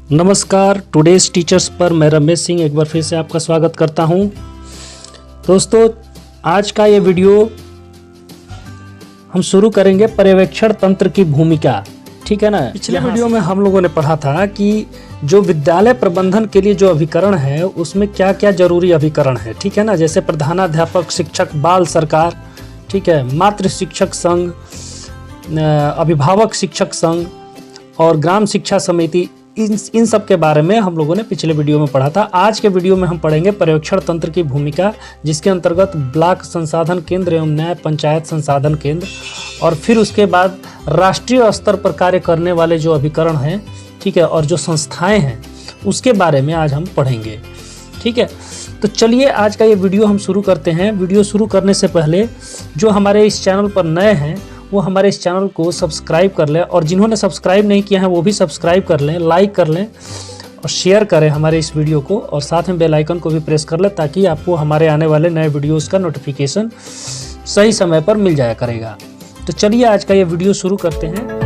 नमस्कार, today's teachers पर मैं रमेश सिंह एक बार फिर से आपका स्वागत करता हूं। दोस्तों, आज का ये वीडियो हम शुरू करेंगे पर्यवेक्षण तंत्र की भूमिका। ठीक है ना। पिछले वीडियो में हम लोगों ने पढ़ा था कि जो विद्यालय प्रबंधन के लिए जो अभिकरण है उसमें क्या क्या जरूरी अभिकरण है। ठीक है ना। जैसे प्रधानाध्यापक, शिक्षक, बाल सरकार, ठीक है, मातृ शिक्षक संघ, अभिभावक शिक्षक संघ और ग्राम शिक्षा समिति, इन सब के बारे में हम लोगों ने पिछले वीडियो में पढ़ा था। आज के वीडियो में हम पढ़ेंगे पर्यवेक्षण तंत्र की भूमिका, जिसके अंतर्गत ब्लॉक संसाधन केंद्र एवं न्याय पंचायत संसाधन केंद्र और फिर उसके बाद राष्ट्रीय स्तर पर कार्य करने वाले जो अभिकरण हैं, ठीक है, और जो संस्थाएं हैं उसके बारे में आज हम पढ़ेंगे। ठीक है, तो चलिए आज का ये वीडियो हम शुरू करते हैं। वीडियो शुरू करने से पहले जो हमारे इस चैनल पर नए हैं वो हमारे इस चैनल को सब्सक्राइब कर लें, और जिन्होंने सब्सक्राइब नहीं किया है वो भी सब्सक्राइब कर लें, लाइक कर लें और शेयर करें हमारे इस वीडियो को, और साथ में बेल आइकन को भी प्रेस कर लें ताकि आपको हमारे आने वाले नए वीडियोस का नोटिफिकेशन सही समय पर मिल जाया करेगा। तो चलिए आज का ये वीडियो शुरू करते हैं।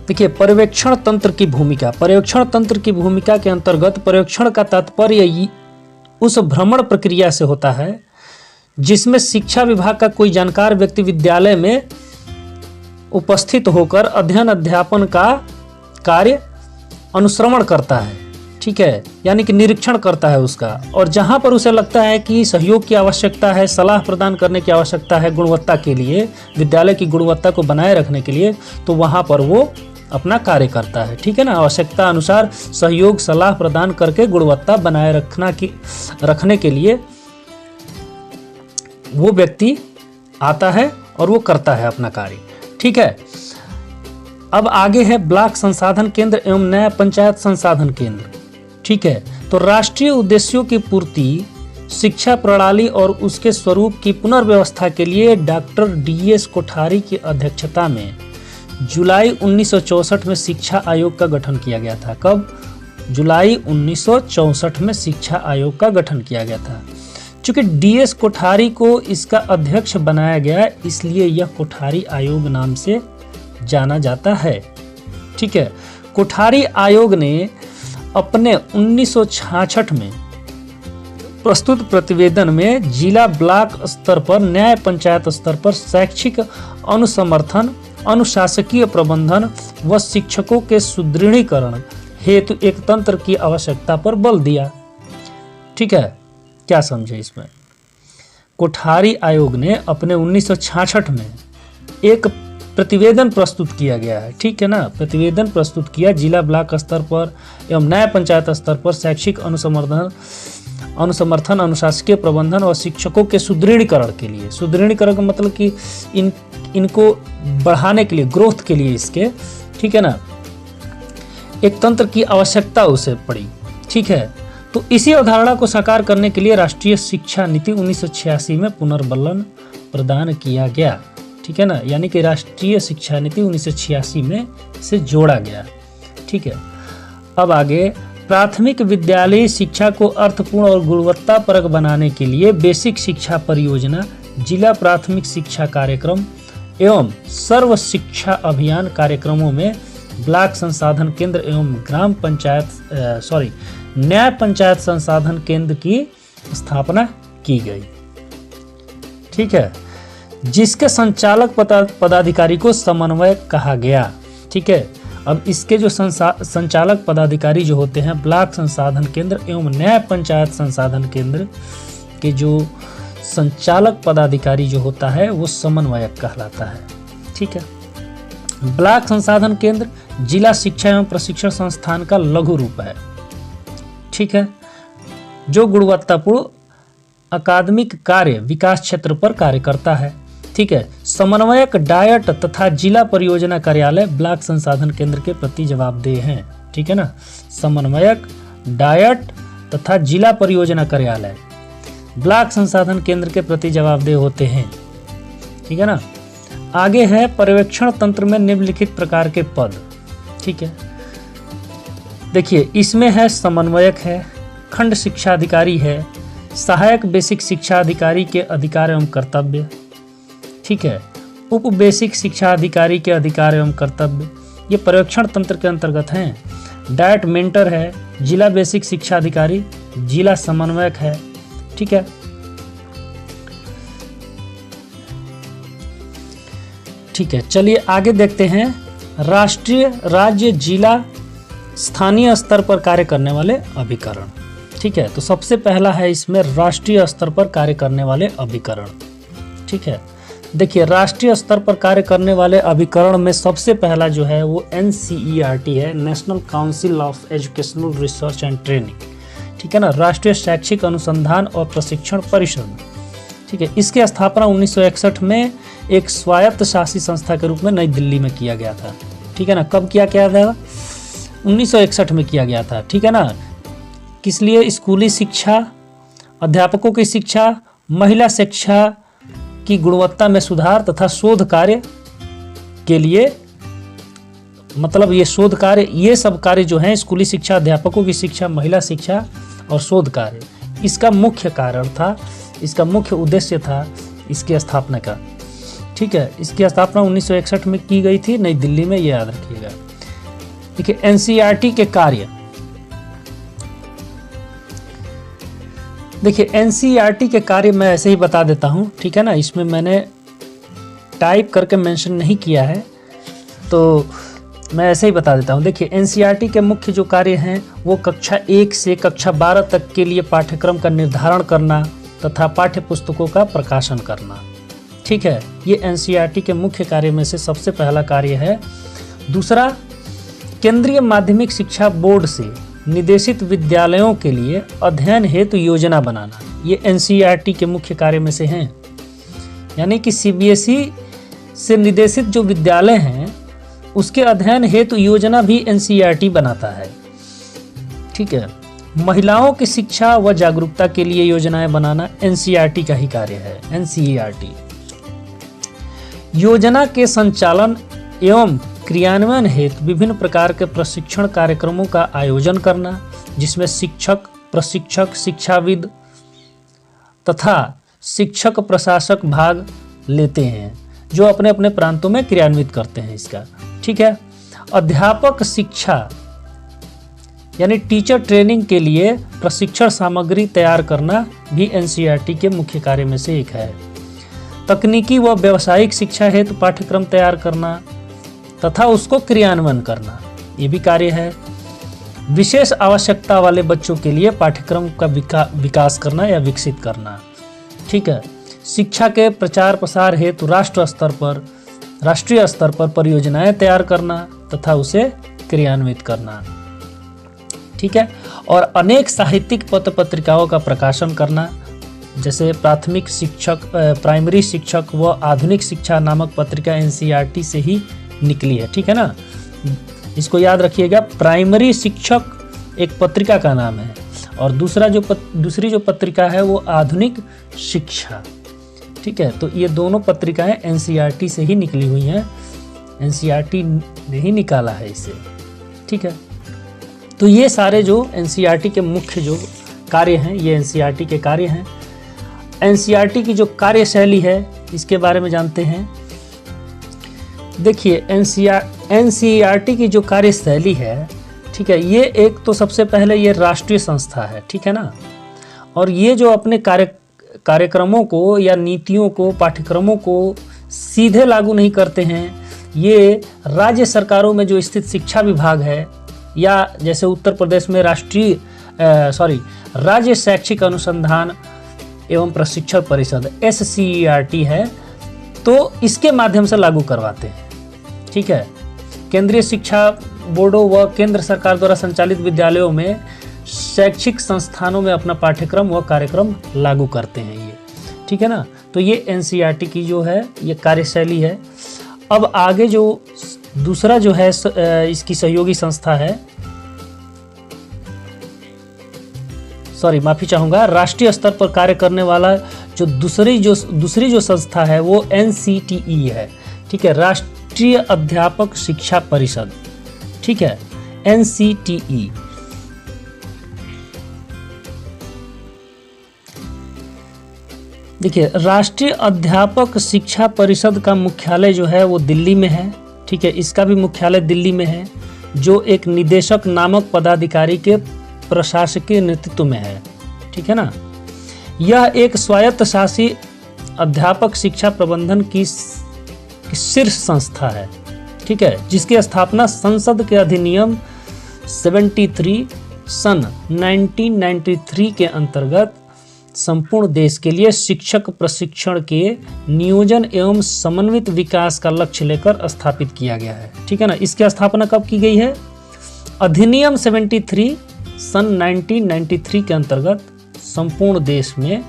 देखिए, पर्यवेक्षण तंत्र की भूमिका। पर्यवेक्षण तंत्र की भूमिका के अंतर्गत पर्यवेक्षण का तात्पर्य उस भ्रमण प्रक्रिया से होता है जिसमें शिक्षा विभाग का कोई जानकार व्यक्ति विद्यालय में उपस्थित होकर अध्ययन अध्यापन का कार्य अनुश्रवण करता है। ठीक है, यानी कि निरीक्षण करता है उसका, और जहां पर उसे लगता है कि सहयोग की आवश्यकता है, सलाह प्रदान करने की आवश्यकता है गुणवत्ता के लिए, विद्यालय की गुणवत्ता को बनाए रखने के लिए, तो वहां पर वो अपना कार्य करता है। ठीक है ना। आवश्यकता अनुसार सहयोग, सलाह प्रदान करके गुणवत्ता बनाए रखने के लिए वो व्यक्ति आता है और वो करता है अपना कार्य। ठीक है। अब आगे है ब्लॉक संसाधन केंद्र एवं न्याय पंचायत संसाधन केंद्र। ठीक है, तो राष्ट्रीय उद्देश्यों की पूर्ति, शिक्षा प्रणाली और उसके स्वरूप की पुनर्व्यवस्था के लिए डॉक्टर DS कोठारी की अध्यक्षता में जुलाई 1964 में शिक्षा आयोग का गठन किया गया था। कब? जुलाई 1964 में शिक्षा आयोग का गठन किया गया था। चूंकि DS कोठारी को इसका अध्यक्ष बनाया गया, इसलिए यह कोठारी आयोग नाम से जाना जाता है। ठीक है, कोठारी आयोग ने अपने 1966 में प्रस्तुत प्रतिवेदन में जिला ब्लॉक स्तर पर, न्याय पंचायत स्तर पर शैक्षिक अनुसमर्थन, अनुशासकीय प्रबंधन व शिक्षकों के सुदृढ़ीकरण हेतु एक तंत्र की आवश्यकता पर बल दिया। ठीक है, क्या समझे इसमें? कोठारी आयोग ने अपने 1966 में एक प्रतिवेदन प्रस्तुत किया गया है। ठीक है ना। प्रतिवेदन प्रस्तुत किया जिला ब्लॉक स्तर पर एवं न्याय पंचायत स्तर पर शैक्षिक अनुसमर्थन, अनुशासकीय प्रबंधन और शिक्षकों के सुदृढ़ीकरण के लिए। सुदृढ़ीकरण का मतलब कि इनको बढ़ाने के लिए, ग्रोथ के लिए इसके, ठीक है ना, एक तंत्र की आवश्यकता उसे पड़ी। ठीक है, तो इसी अवधारणा को साकार करने के लिए राष्ट्रीय शिक्षा नीति 1986 में पुनर्बलन प्रदान किया गया। ठीक है ना, यानी कि राष्ट्रीय शिक्षा नीति 1986 में इसे जोड़ा गया। ठीक है, अब आगे प्राथमिक विद्यालयी शिक्षा को अर्थपूर्ण और गुणवत्तापरक बनाने के लिए बेसिक शिक्षा परियोजना, जिला प्राथमिक शिक्षा कार्यक्रम एवं सर्व शिक्षा अभियान कार्यक्रमों में ब्लॉक संसाधन केंद्र एवं न्याय पंचायत संसाधन केंद्र की स्थापना की गई। ठीक है, जिसके संचालक पदाधिकारी को समन्वयक कहा गया। ठीक है, अब इसके जो संचालक पदाधिकारी जो होते हैं ब्लॉक संसाधन केंद्र एवं न्याय पंचायत संसाधन केंद्र के जो संचालक पदाधिकारी जो होता है वो समन्वयक कहलाता है। ठीक है, ब्लॉक संसाधन केंद्र जिला शिक्षा एवं प्रशिक्षण संस्थान का लघु रूप है। ठीक है, जो गुणवत्तापूर्ण अकादमिक कार्य विकास क्षेत्र पर कार्य करता है। ठीक है, समन्वयक डायट तथा जिला परियोजना कार्यालय ब्लॉक संसाधन केंद्र के प्रति जवाबदेह हैं। ठीक है ना। समन्वयक, डायट तथा जिला परियोजना कार्यालय ब्लॉक संसाधन केंद्र के प्रति जवाबदेह होते हैं। ठीक है ना। आगे है पर्यवेक्षण तंत्र में निम्नलिखित प्रकार के पद। ठीक है, देखिए इसमें है समन्वयक है, खंड शिक्षा अधिकारी है, सहायक बेसिक शिक्षा अधिकारी के अधिकार एवं कर्तव्य, ठीक है। उप बेसिक शिक्षा अधिकारी के अधिकार एवं कर्तव्य ये पर्यवेक्षण तंत्र के अंतर्गत हैं। डायट मेंटर है, जिला बेसिक शिक्षा अधिकारी, जिला समन्वयक है, ठीक है। ठीक है, चलिए आगे देखते हैं। राष्ट्रीय, राज्य, जिला, स्थानीय स्तर पर कार्य करने वाले अभिकरण, ठीक है। तो सबसे पहला है इसमें राष्ट्रीय स्तर पर कार्य करने वाले अभिकरण, ठीक है। देखिए, राष्ट्रीय स्तर पर कार्य करने वाले अभिकरण में सबसे पहला जो है वो NCERT है, national council of educational research and training, ठीक है ना, राष्ट्रीय शैक्षिक अनुसंधान और प्रशिक्षण परिषद, ठीक है। इसकी स्थापना 1961 में एक स्वायत्त शासी संस्था के रूप में नई दिल्ली में किया गया था, ठीक है ना। कब किया गया था? 1961 में किया गया था, ठीक है ना। किस लिए? स्कूली शिक्षा, अध्यापकों की शिक्षा, महिला शिक्षा की गुणवत्ता में सुधार तथा शोध कार्य के लिए, मतलब ये शोध कार्य, ये सब कार्य जो हैं, स्कूली शिक्षा, अध्यापकों की शिक्षा, महिला शिक्षा और शोध कार्य, इसका मुख्य कारण था, इसका मुख्य उद्देश्य था इसकी स्थापना का, ठीक है। इसकी स्थापना 1961 में की गई थी नई दिल्ली में, ये याद रखिएगा। देखिए, NCERT के कार्य, देखिए NCERT के कार्य मैं ऐसे ही बता देता हूँ, ठीक है ना। इसमें मैंने टाइप करके मेंशन नहीं किया है, तो मैं ऐसे ही बता देता हूँ। देखिए, NCERT के मुख्य जो कार्य हैं वो कक्षा 1 से कक्षा 12 तक के लिए पाठ्यक्रम का निर्धारण करना तथा पाठ्य पुस्तकों का प्रकाशन करना, ठीक है। ये NCERT के मुख्य कार्य में से सबसे पहला कार्य है। दूसरा, केंद्रीय माध्यमिक शिक्षा बोर्ड से निदेशित विद्यालयों के लिए अध्ययन हेतु योजना बनाना, ये NCERT के मुख्य कार्य में से हैं। यानी कि CBSE से निदेशित जो विद्यालय हैं उसके अध्ययन हेतु योजना भी NCERT बनाता है, ठीक है। महिलाओं की शिक्षा व जागरूकता के लिए योजनाएं बनाना NCERT का ही कार्य है, NCERT। योजना के संचालन एवं क्रियान्वयन हेतु विभिन्न प्रकार के प्रशिक्षण कार्यक्रमों का आयोजन करना, जिसमें शिक्षक, प्रशिक्षक, शिक्षाविद तथा शिक्षक प्रशासक भाग लेते हैं, जो अपने अपने प्रांतों में क्रियान्वित करते हैं इसका, ठीक है। अध्यापक शिक्षा यानी टीचर ट्रेनिंग के लिए प्रशिक्षण सामग्री तैयार करना भी NCERT के मुख्य कार्य में से एक है। तकनीकी व व्यावसायिक शिक्षा हेतु पाठ्यक्रम तैयार करना तथा उसको क्रियान्वयन करना, ये भी कार्य है। विशेष आवश्यकता वाले बच्चों के लिए पाठ्यक्रम का विकास करना या विकसित करना, ठीक है। शिक्षा के प्रचार प्रसार हेतु राष्ट्रीय स्तर पर परियोजनाएं तैयार करना तथा उसे क्रियान्वित करना, ठीक है। और अनेक साहित्यिक पत्र पत्रिकाओं का प्रकाशन करना, जैसे प्राइमरी शिक्षक व आधुनिक शिक्षा नामक पत्रिका NCERT से ही निकली है, ठीक है ना। इसको याद रखिएगा, प्राइमरी शिक्षक एक पत्रिका का नाम है और दूसरी जो पत्रिका है वो आधुनिक शिक्षा, ठीक है। तो ये दोनों पत्रिकाएं NCERT से ही निकली हुई हैं, NCERT ने ही निकाला है इसे, ठीक है। तो ये सारे जो NCERT के मुख्य जो कार्य हैं ये NCERT के कार्य हैं। NCERT की जो कार्यशैली है इसके बारे में जानते हैं। देखिए, NCERT की जो कार्यशैली है, ठीक है, ये एक तो सबसे पहले ये राष्ट्रीय संस्था है, ठीक है ना। और ये जो अपने कार्यक्रमों को या नीतियों को, पाठ्यक्रमों को सीधे लागू नहीं करते हैं, ये राज्य सरकारों में जो स्थित शिक्षा विभाग है, या जैसे उत्तर प्रदेश में राज्य शैक्षिक अनुसंधान एवं प्रशिक्षण परिषद SCERT है, तो इसके माध्यम से लागू करवाते हैं, ठीक है। केंद्रीय शिक्षा बोर्डों व केंद्र सरकार द्वारा संचालित विद्यालयों में शैक्षिक संस्थानों में अपना पाठ्यक्रम व कार्यक्रम लागू करते हैं ये, ठीक है ना। तो ये NCERT की जो है ये कार्यशैली है। अब आगे जो दूसरा जो है इसकी सहयोगी संस्था है, माफी चाहूँगा, राष्ट्रीय स्तर पर कार्य करने वाला जो दूसरी जो संस्था है वो NCTE है, ठीक है, राष्ट्रीय अध्यापक शिक्षा परिषद, ठीक है, NCTE। देखिए, राष्ट्रीय अध्यापक शिक्षा परिषद का मुख्यालय जो है वो दिल्ली में है। ठीक है, इसका भी मुख्यालय दिल्ली में है, जो एक निदेशक नामक पदाधिकारी के प्रशासकीय नेतृत्व में है। ठीक है ना। यह एक स्वायत्त शासी अध्यापक शिक्षा प्रबंधन की शीर्ष संस्था है। ठीक है, जिसकी स्थापना संसद के अधिनियम 73 सन 1993 के अंतर्गत संपूर्ण देश के लिए शिक्षक प्रशिक्षण के नियोजन एवं समन्वित विकास का लक्ष्य लेकर स्थापित किया गया है। ठीक है ना। इसकी स्थापना कब की गई है? अधिनियम 73 सन 1993 के अंतर्गत संपूर्ण देश में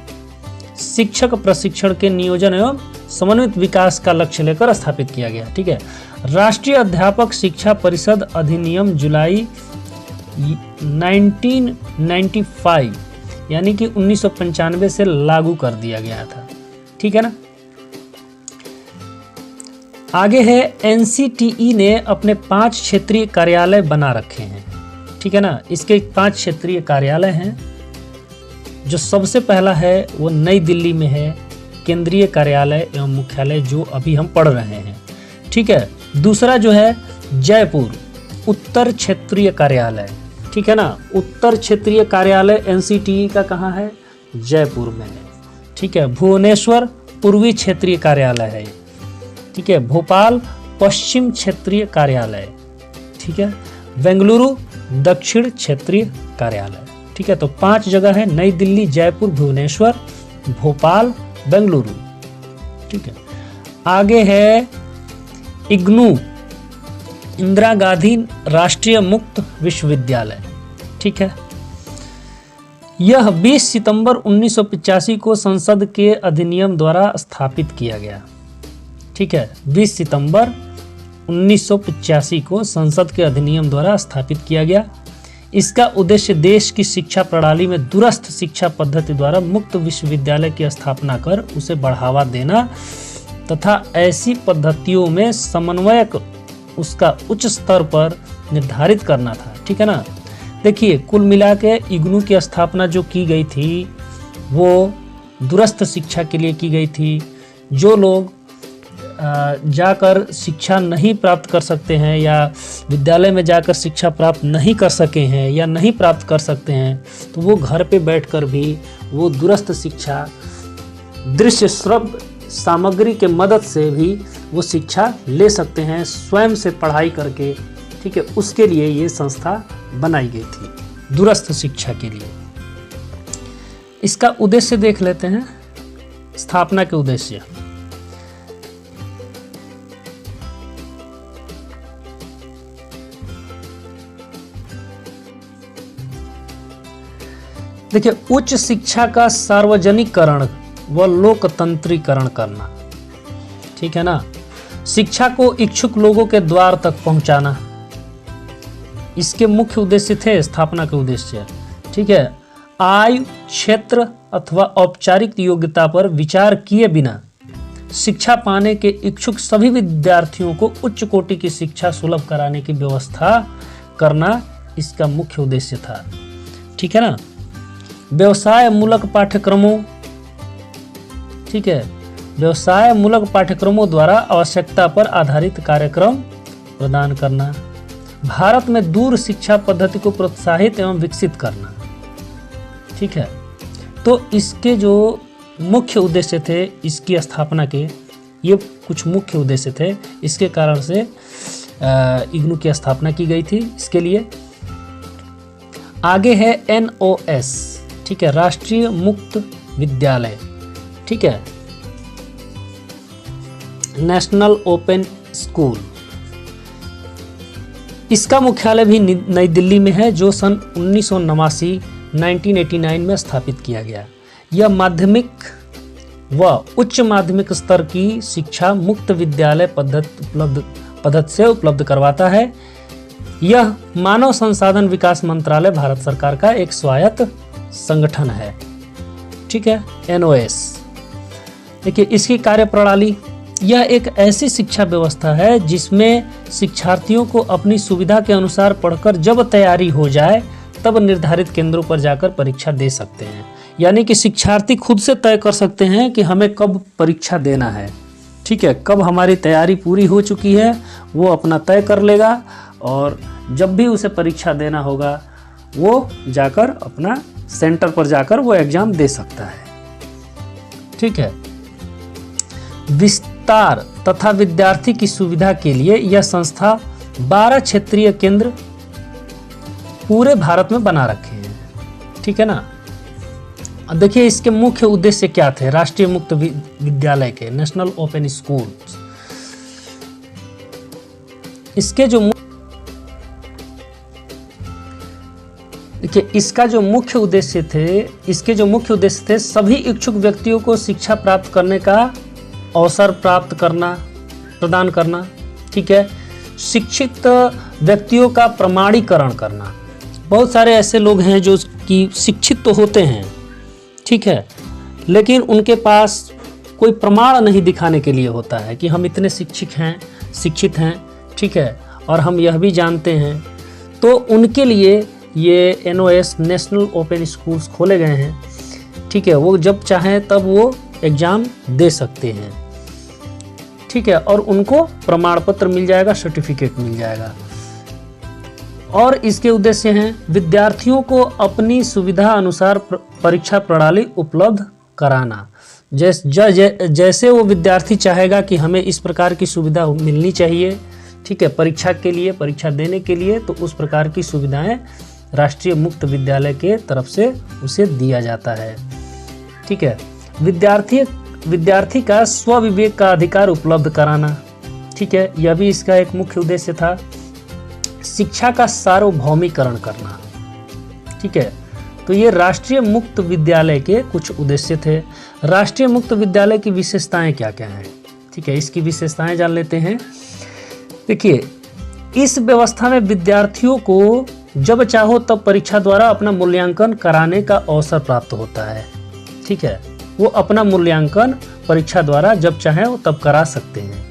शिक्षक प्रशिक्षण के नियोजन एवं समन्वित विकास का लक्ष्य लेकर स्थापित किया गया। ठीक है। राष्ट्रीय अध्यापक शिक्षा परिषद अधिनियम जुलाई 1995 यानी कि 1995 से लागू कर दिया गया था। ठीक है ना। आगे है, एनसीटीई ने अपने 5 क्षेत्रीय कार्यालय बना रखे हैं। ठीक है ना। इसके 5 क्षेत्रीय कार्यालय हैं। जो सबसे पहला है वो नई दिल्ली में है, केंद्रीय कार्यालय एवं मुख्यालय, जो अभी हम पढ़ रहे हैं। ठीक है। दूसरा जो है जयपुर उत्तर क्षेत्रीय कार्यालय। ठीक है ना। उत्तर क्षेत्रीय कार्यालय एनसीटीई का कहाँ है? जयपुर में है। ठीक है। भुवनेश्वर पूर्वी क्षेत्रीय कार्यालय है। ठीक है। भोपाल पश्चिम क्षेत्रीय कार्यालय। ठीक है। बेंगलुरु दक्षिण क्षेत्रीय कार्यालय। ठीक है। तो 5 जगह है, नई दिल्ली, जयपुर, भुवनेश्वर, भोपाल, बेंगलुरु। ठीक है। आगे है इग्नू, इंदिरा गांधी राष्ट्रीय मुक्त विश्वविद्यालय। ठीक है। यह 20 सितंबर 1985 को संसद के अधिनियम द्वारा स्थापित किया गया। ठीक है। 20 सितंबर 1985 को संसद के अधिनियम द्वारा स्थापित किया गया। इसका उद्देश्य देश की शिक्षा प्रणाली में दूरस्थ शिक्षा पद्धति द्वारा मुक्त विश्वविद्यालय की स्थापना कर उसे बढ़ावा देना तथा ऐसी पद्धतियों में समन्वय उसका उच्च स्तर पर निर्धारित करना था। ठीक है ना। देखिए, कुल मिला के इग्नू की स्थापना जो की गई थी वो दूरस्थ शिक्षा के लिए की गई थी। जो लोग जाकर शिक्षा नहीं प्राप्त कर सकते हैं या विद्यालय में जाकर शिक्षा प्राप्त नहीं कर सके हैं या नहीं प्राप्त कर सकते हैं, तो वो घर पे बैठकर भी वो दूरस्थ शिक्षा दृश्य श्रव्य सामग्री के मदद से भी वो शिक्षा ले सकते हैं, स्वयं से पढ़ाई करके। ठीक है। उसके लिए ये संस्था बनाई गई थी, दूरस्थ शिक्षा के लिए। इसका उद्देश्य देख लेते हैं, स्थापना के उद्देश्य। देखिए, उच्च शिक्षा का सार्वजनिकरण व लोकतंत्रीकरण करना। ठीक है ना। शिक्षा को इच्छुक लोगों के द्वार तक पहुंचाना, इसके मुख्य उद्देश्य थे, स्थापना के उद्देश्य। ठीक है। आयु, क्षेत्र अथवा औपचारिक योग्यता पर विचार किए बिना शिक्षा पाने के इच्छुक सभी विद्यार्थियों को उच्च कोटि की शिक्षा सुलभ कराने की व्यवस्था करना इसका मुख्य उद्देश्य था। ठीक है ना। व्यवसाय मूलक पाठ्यक्रमों। ठीक है। व्यवसाय मूलक पाठ्यक्रमों द्वारा आवश्यकता पर आधारित कार्यक्रम प्रदान करना। भारत में दूर शिक्षा पद्धति को प्रोत्साहित एवं विकसित करना। ठीक है। तो इसके जो मुख्य उद्देश्य थे इसकी स्थापना के, ये कुछ मुख्य उद्देश्य थे, इसके कारण से इग्नू की स्थापना की गई थी इसके लिए। आगे है NOS। ठीक है। राष्ट्रीय मुक्त विद्यालय। ठीक है। National open school. इसका मुख्यालय भी नई दिल्ली में है, जो सन 1989 में स्थापित किया गया। यह माध्यमिक व उच्च माध्यमिक स्तर की शिक्षा मुक्त विद्यालय पद्धति से उपलब्ध करवाता है। यह मानव संसाधन विकास मंत्रालय भारत सरकार का एक स्वायत्त संगठन है। ठीक है। NOS। देखिए, इसकी कार्यप्रणाली, यह एक ऐसी शिक्षा व्यवस्था है जिसमें शिक्षार्थियों को अपनी सुविधा के अनुसार पढ़कर जब तैयारी हो जाए तब निर्धारित केंद्रों पर जाकर परीक्षा दे सकते हैं। यानी कि शिक्षार्थी खुद से तय कर सकते हैं कि हमें कब परीक्षा देना है। ठीक है, कब हमारी तैयारी पूरी हो चुकी है वो अपना तय कर लेगा, और जब भी उसे परीक्षा देना होगा वो जाकर अपना सेंटर पर जाकर वो एग्ज़ाम दे सकता है। ठीक है, विस्तार तथा विद्यार्थी की सुविधा के लिए यह संस्था 12 क्षेत्रीय केंद्र पूरे भारत में बना रखे हैं। ठीक है ना। अब देखिए इसके मुख्य उद्देश्य क्या थे राष्ट्रीय मुक्त विद्यालय के, नेशनल ओपन स्कूल्स। इसके जो देखिए इसका जो मुख्य उद्देश्य थे सभी इच्छुक व्यक्तियों को शिक्षा प्राप्त करने का अवसर प्रदान करना। ठीक है, शिक्षित व्यक्तियों का प्रमाणीकरण करना। बहुत सारे ऐसे लोग हैं जो कि शिक्षित तो होते हैं, ठीक है, लेकिन उनके पास कोई प्रमाण नहीं दिखाने के लिए होता है कि हम इतने शिक्षित हैं, ठीक है, और हम यह भी जानते हैं। तो उनके लिए ये NOS नेशनल ओपन स्कूल्स खोले गए हैं। ठीक है, वो जब चाहें तब वो एग्ज़ाम दे सकते हैं। ठीक है, और उनको प्रमाण पत्र मिल जाएगा, सर्टिफिकेट मिल जाएगा। और इसके उद्देश्य हैं विद्यार्थियों को अपनी सुविधा अनुसार परीक्षा प्रणाली उपलब्ध कराना। जैसे वो विद्यार्थी चाहेगा कि हमें इस प्रकार की सुविधा मिलनी चाहिए, ठीक है, परीक्षा देने के लिए, तो उस प्रकार की सुविधाएं राष्ट्रीय मुक्त विद्यालय के तरफ से उसे दिया जाता है। ठीक है, विद्यार्थी का स्वविवेक का अधिकार उपलब्ध कराना। ठीक है, यह भी इसका एक मुख्य उद्देश्य था। शिक्षा का सार्वभौमिकरण करना। ठीक है, तो ये राष्ट्रीय मुक्त विद्यालय के कुछ उद्देश्य थे। राष्ट्रीय मुक्त विद्यालय की विशेषताएं क्या क्या हैं? ठीक है, इसकी विशेषताएं जान लेते हैं। देखिए, इस व्यवस्था में विद्यार्थियों को जब चाहो तब परीक्षा द्वारा अपना मूल्यांकन कराने का अवसर प्राप्त होता है। ठीक है, वो अपना मूल्यांकन परीक्षा द्वारा जब चाहे वो तब करा सकते हैं।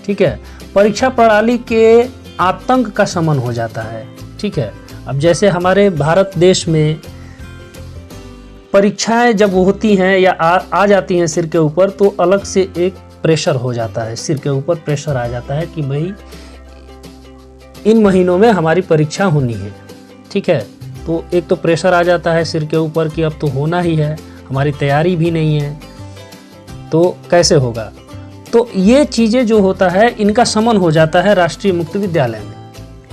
ठीक है, परीक्षा प्रणाली के आतंक का शमन हो जाता है। ठीक है, अब जैसे हमारे भारत देश में परीक्षाएं जब होती हैं या आ जाती हैं सिर के ऊपर, तो अलग से एक प्रेशर हो जाता है, सिर के ऊपर प्रेशर आ जाता है कि भाई इन महीनों में हमारी परीक्षा होनी है। ठीक है, तो एक तो प्रेशर आ जाता है सिर के ऊपर कि अब तो होना ही है, हमारी तैयारी भी नहीं है, तो कैसे होगा। तो ये चीज़ें जो होता है इनका शमन हो जाता है राष्ट्रीय मुक्त विद्यालय में,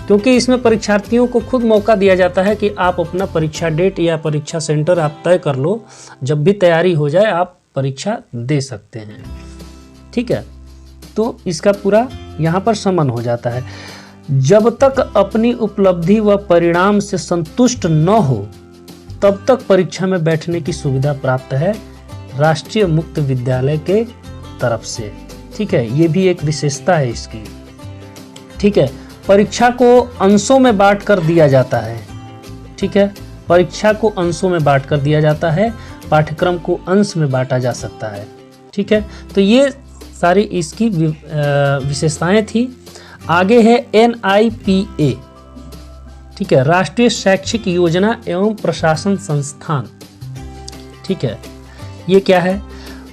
क्योंकि इसमें परीक्षार्थियों को खुद मौका दिया जाता है कि आप अपना परीक्षा डेट या परीक्षा सेंटर आप तय कर लो, जब भी तैयारी हो जाए आप परीक्षा दे सकते हैं। ठीक है, तो इसका पूरा यहाँ पर शमन हो जाता है। जब तक अपनी उपलब्धि व परिणाम से संतुष्ट न हो तब तक परीक्षा में बैठने की सुविधा प्राप्त है राष्ट्रीय मुक्त विद्यालय के तरफ से। ठीक है, ये भी एक विशेषता है इसकी। ठीक है, परीक्षा को अंशों में बांट कर दिया जाता है। ठीक है, परीक्षा को अंशों में बांट कर दिया जाता है, पाठ्यक्रम को अंश में बांटा जा सकता है। ठीक है, तो ये सारी इसकी विशेषताएं थी। आगे है NIPA। ठीक है, राष्ट्रीय शैक्षिक योजना एवं प्रशासन संस्थान। ठीक है, ये क्या है?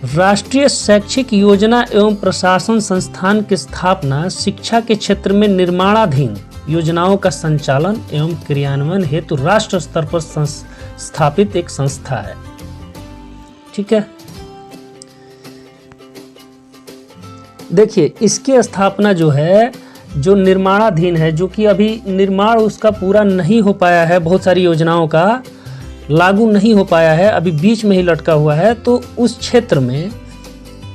राष्ट्रीय शैक्षिक योजना एवं प्रशासन संस्थान की स्थापना शिक्षा के क्षेत्र में निर्माणाधीन योजनाओं का संचालन एवं क्रियान्वयन हेतु राष्ट्र स्तर पर स्थापित एक संस्था है। ठीक है, देखिए इसकी स्थापना जो है, जो निर्माणाधीन है, जो कि अभी निर्माण उसका पूरा नहीं हो पाया है, बहुत सारी योजनाओं का लागू नहीं हो पाया है, अभी बीच में ही लटका हुआ है, तो उस क्षेत्र में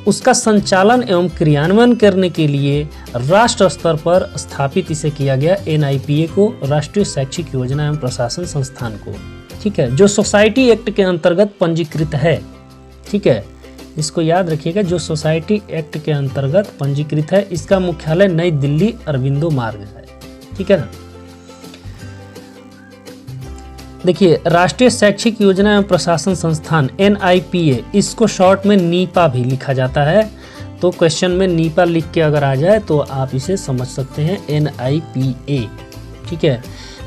उसका संचालन एवं क्रियान्वयन करने के लिए राष्ट्र स्तर पर स्थापित इसे किया गया NIPA को, राष्ट्रीय शैक्षिक योजना एवं प्रशासन संस्थान को। ठीक है, जो सोसाइटी एक्ट के अंतर्गत पंजीकृत है। ठीक है, इसको याद रखिएगा, जो सोसाइटी एक्ट के अंतर्गत पंजीकृत है। इसका मुख्यालय नई दिल्ली अरविंदो मार्ग है। ठीक है ना। देखिए, राष्ट्रीय शैक्षिक योजना एवं प्रशासन संस्थान NIPA, इसको शॉर्ट में नीपा भी लिखा जाता है, तो क्वेश्चन में नीपा लिख के अगर आ जाए तो आप इसे समझ सकते हैं NIPA। ठीक है,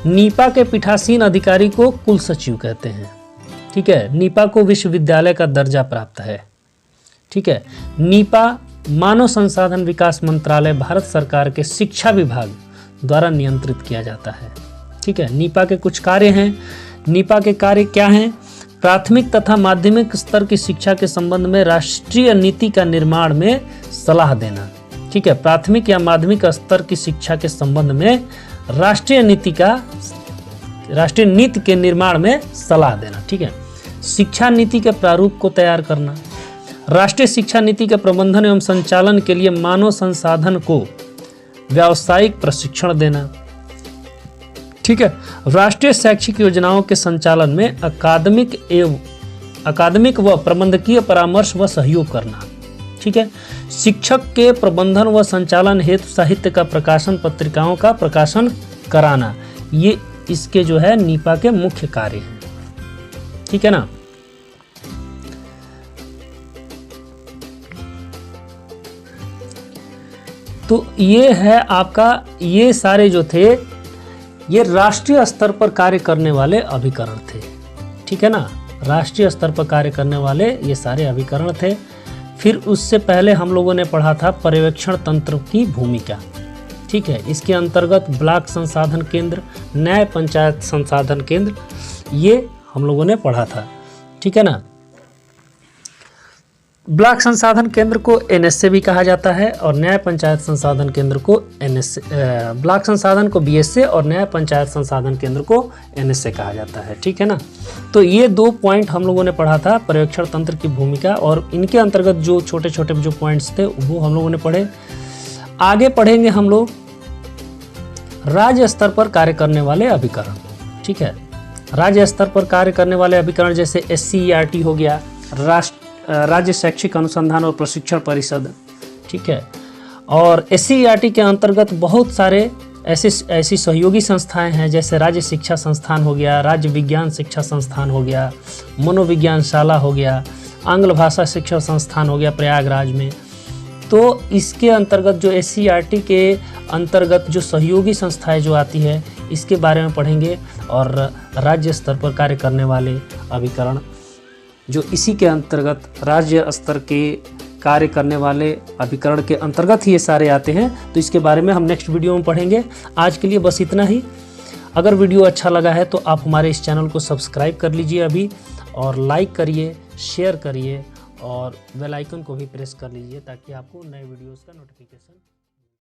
नीपा के पीठासीन अधिकारी को कुल सचिव कहते हैं। ठीक है। नीपा को विश्वविद्यालय का दर्जा प्राप्त है। ठीक है। नीपा मानव संसाधन विकास मंत्रालय भारत सरकार के शिक्षा विभाग द्वारा नियंत्रित किया जाता है। ठीक है। नीपा के कुछ कार्य हैं। नीपा के कार्य क्या हैं? प्राथमिक तथा माध्यमिक स्तर की शिक्षा के संबंध में राष्ट्रीय नीति का निर्माण में सलाह देना। ठीक है। प्राथमिक या माध्यमिक स्तर की शिक्षा के संबंध में राष्ट्रीय नीति के निर्माण में सलाह देना। ठीक है। शिक्षा नीति के प्रारूप को तैयार करना। राष्ट्रीय शिक्षा नीति के प्रबंधन एवं संचालन के लिए मानव संसाधन को व्यावसायिक प्रशिक्षण देना। ठीक है। राष्ट्रीय शैक्षिक योजनाओं के संचालन में अकादमिक व प्रबंधकीय परामर्श व सहयोग करना। ठीक है। शिक्षक के प्रबंधन व संचालन हेतु साहित्य का प्रकाशन, पत्रिकाओं का प्रकाशन कराना, ये इसके जो है नीपा के मुख्य कार्य हैं। ठीक है ना। तो ये है आपका, ये सारे जो थे ये राष्ट्रीय स्तर पर कार्य करने वाले अभिकरण थे। ठीक है ना। राष्ट्रीय स्तर पर कार्य करने वाले ये सारे अभिकरण थे। फिर उससे पहले हम लोगों ने पढ़ा था पर्यवेक्षण तंत्र की भूमिका। ठीक है। इसके अंतर्गत ब्लॉक संसाधन केंद्र, न्याय पंचायत संसाधन केंद्र, ये हम लोगों ने पढ़ा था। ठीक है ना। ब्लॉक संसाधन केंद्र को एनएसए भी कहा जाता है और न्याय पंचायत संसाधन केंद्र को एनएसए, ब्लॉक संसाधन को बीएसए और न्याय पंचायत संसाधन केंद्र को एनएसए कहा जाता है। ठीक है ना। तो ये 2 पॉइंट हम लोगों ने पढ़ा था, पर्यवेक्षण तंत्र की भूमिका, और इनके अंतर्गत जो छोटे छोटे जो पॉइंट्स थे वो हम लोगों ने पढ़े। आगे पढ़ेंगे हम लोग राज्य स्तर पर कार्य करने वाले अभिकरण। ठीक है। राज्य स्तर पर कार्य करने वाले अभिकरण जैसे SCERT हो गया, राज्य शैक्षिक अनुसंधान और प्रशिक्षण परिषद। ठीक है। और SCERT के अंतर्गत बहुत सारे ऐसी सहयोगी संस्थाएं हैं, जैसे राज्य शिक्षा संस्थान हो गया, राज्य विज्ञान शिक्षा संस्थान हो गया, मनोविज्ञान शाला हो गया, आंग्ल भाषा शिक्षा संस्थान हो गया प्रयागराज में। तो इसके अंतर्गत जो SCERT के अंतर्गत जो सहयोगी संस्थाएं जो आती है, इसके बारे में पढ़ेंगे। और राज्य स्तर पर कार्य करने वाले अभिकरण जो इसी के अंतर्गत राज्य स्तर के कार्य करने वाले अभिकरण के अंतर्गत ही ये सारे आते हैं। तो इसके बारे में हम नेक्स्ट वीडियो में पढ़ेंगे। आज के लिए बस इतना ही। अगर वीडियो अच्छा लगा है तो आप हमारे इस चैनल को सब्सक्राइब कर लीजिए अभी, और लाइक करिए, शेयर करिए, और बेल आइकन को भी प्रेस कर लीजिए ताकि आपको नए वीडियोज़ का नोटिफिकेशन